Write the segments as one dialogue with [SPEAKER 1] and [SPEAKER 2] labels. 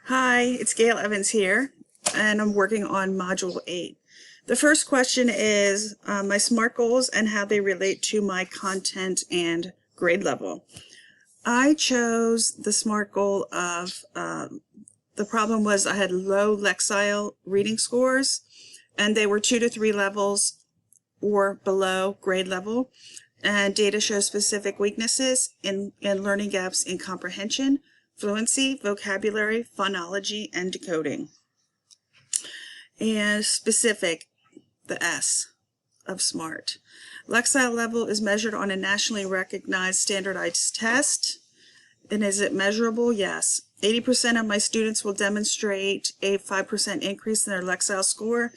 [SPEAKER 1] Hi, it's Gail Evans here, and I'm working on Module 8. The first question is my SMART goals and how they relate to my content and grade level. I chose the SMART goal of, the problem was I had low Lexile reading scores, and they were 2 to 3 levels or below grade level, and data shows specific weaknesses in learning gaps in comprehension, fluency, vocabulary, phonology, and decoding. And specific, the S of SMART. Lexile level is measured on a nationally recognized standardized test. And is it measurable? Yes. 80% of my students will demonstrate a 5% increase in their Lexile score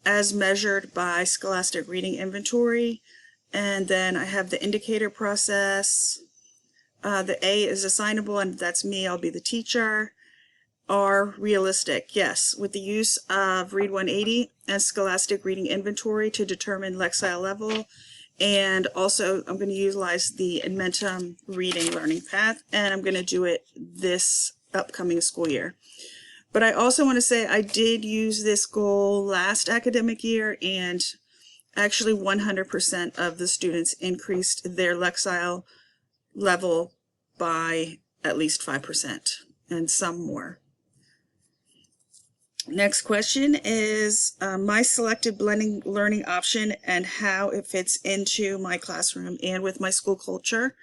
[SPEAKER 1] as measured by Scholastic Reading Inventory. And then I have the indicator process. The A is assignable, and that's me, I'll be the teacher. R, realistic, yes, with the use of Read 180 and Scholastic Reading Inventory to determine Lexile level. And also I'm going to utilize the Edmentum Reading Learning Path, and I'm going to do it this upcoming school year. But I also want to say I did use this goal last academic year, and actually 100% of the students increased their Lexile level by at least 5% and some more. Next question is my selected blending learning option and how it fits into my classroom and with my school culture.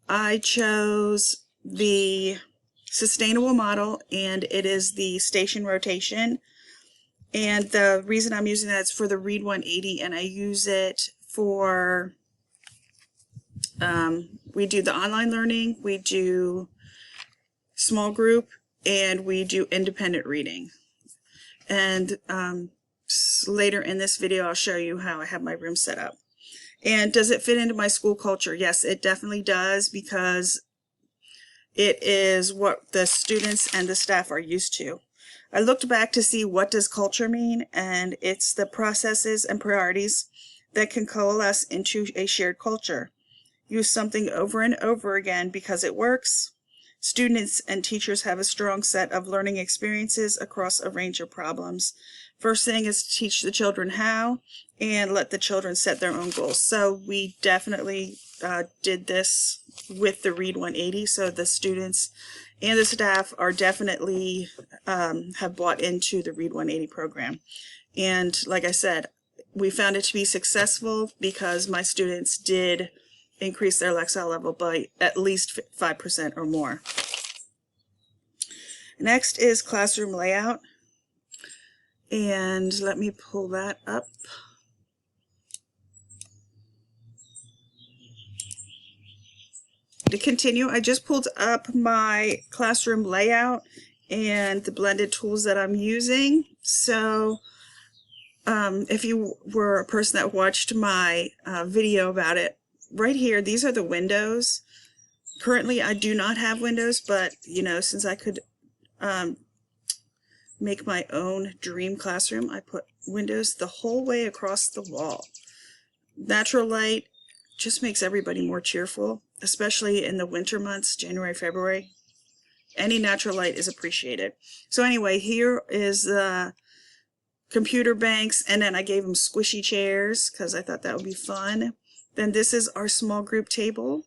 [SPEAKER 1] I chose the sustainable model, and it is the station rotation. And the reason I'm using that is for the Read 180, and I use it for we do the online learning, we do small group, and we do independent reading. And later in this video, I'll show you how I have my room set up. And does it fit into my school culture? Yes, it definitely does, because it is what the students and the staff are used to. I looked back to see what does culture mean, and it's the processes and priorities that can coalesce into a shared culture. Use something over and over again because it works. Students and teachers have a strong set of learning experiences across a range of problems. First thing is to teach the children how and let the children set their own goals. So we definitely did this with the Read 180. So the students and the staff are definitely have bought into the Read 180 program. And like I said, we found it to be successful because my students did increase their Lexile level by at least 5% or more. Next is classroom layout, and let me pull that up. To continue, I just pulled up my classroom layout and the blended tools that I'm using. So if you were a person that watched my video about it, right here, these are the windows. Currently, I do not have windows, but you know, since I could make my own dream classroom, I put windows the whole way across the wall. Natural light just makes everybody more cheerful, especially in the winter months, January, February. Any natural light is appreciated. So anyway, here is the computer banks, and then I gave them squishy chairs because I thought that would be fun. Then this is our small group table,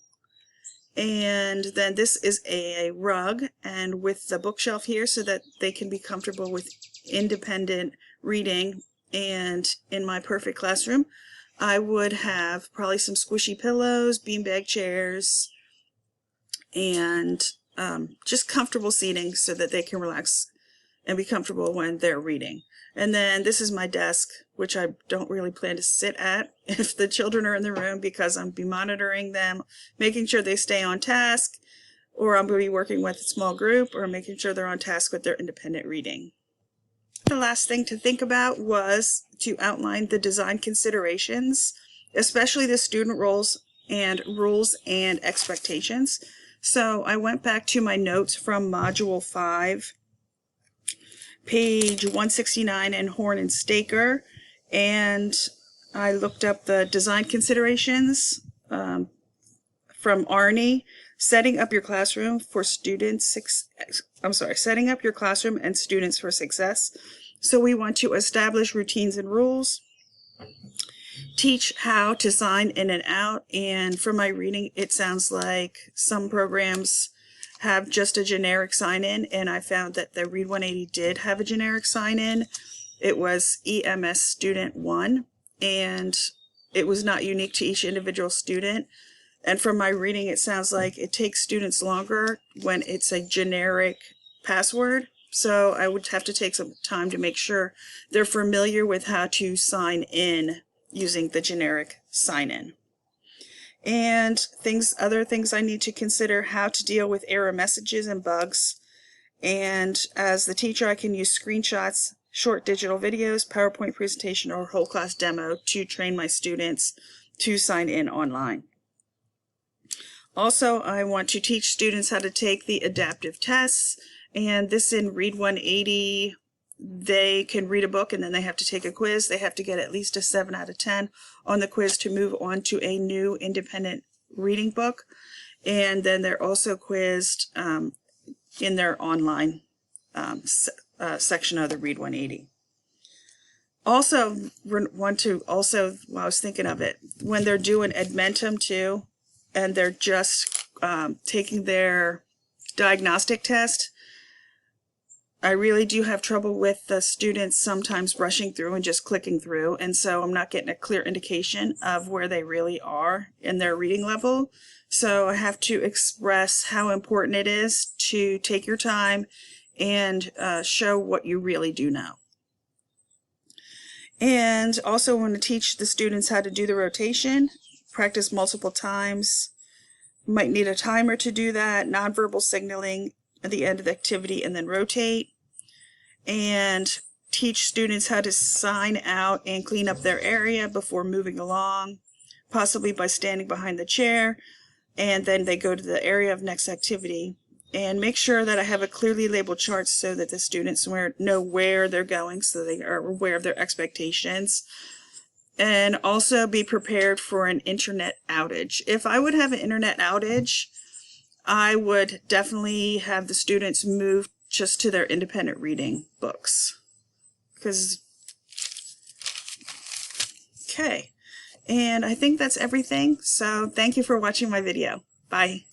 [SPEAKER 1] and then this is a rug, and with the bookshelf here so that they can be comfortable with independent reading. And in my perfect classroom, I would have probably some squishy pillows, beanbag chairs, and just comfortable seating so that they can relax and be comfortable when they're reading. And then this is my desk, which I don't really plan to sit at if the children are in the room, because I'm be monitoring them, making sure they stay on task, or I'm going to be working with a small group, or making sure they're on task with their independent reading. The last thing to think about was to outline the design considerations, especially the student roles and rules and expectations. So I went back to my notes from Module 5, page 169 in Horn and Staker, and I looked up the design considerations from Arnie. setting up your classroom for setting up your classroom and students for success. So we want to establish routines and rules, teach how to sign in and out, and from my reading, it sounds like some programs have just a generic sign-in, and I found that the Read 180 did have a generic sign-in. It was EMS Student 1, and it was not unique to each individual student. And from my reading, it sounds like it takes students longer when it's a generic password. So I would have to take some time to make sure they're familiar with how to sign in using the generic sign-in. And other things I need to consider: how to deal with error messages and bugs. And as the teacher, I can use screenshots, short digital videos, PowerPoint presentation, or whole class demo to train my students to sign in online. Also, I want to teach students how to take the adaptive tests, and this in Read 180, they can read a book and then they have to take a quiz. They have to get at least a 7 out of 10 on the quiz to move on to a new independent reading book. And then they're also quizzed in their online section of the Read 180. Also, while I was thinking of it, when they're doing Edmentum too, and they're just taking their diagnostic test, I really do have trouble with the students sometimes rushing through and just clicking through, and so I'm not getting a clear indication of where they really are in their reading level. So I have to express how important it is to take your time and show what you really do know. And also want to teach the students how to do the rotation, practice multiple times. Might need a timer to do that, nonverbal signaling at the end of the activity, and then rotate. And teach students how to sign out and clean up their area before moving along, possibly by standing behind the chair, and then they go to the area of next activity. And make sure that I have a clearly labeled chart so that the students know where they're going, so they are aware of their expectations. And also be prepared for an internet outage. If I would have an internet outage, I would definitely have the students move just to their independent reading books. Okay, and I think that's everything. So thank you for watching my video. Bye.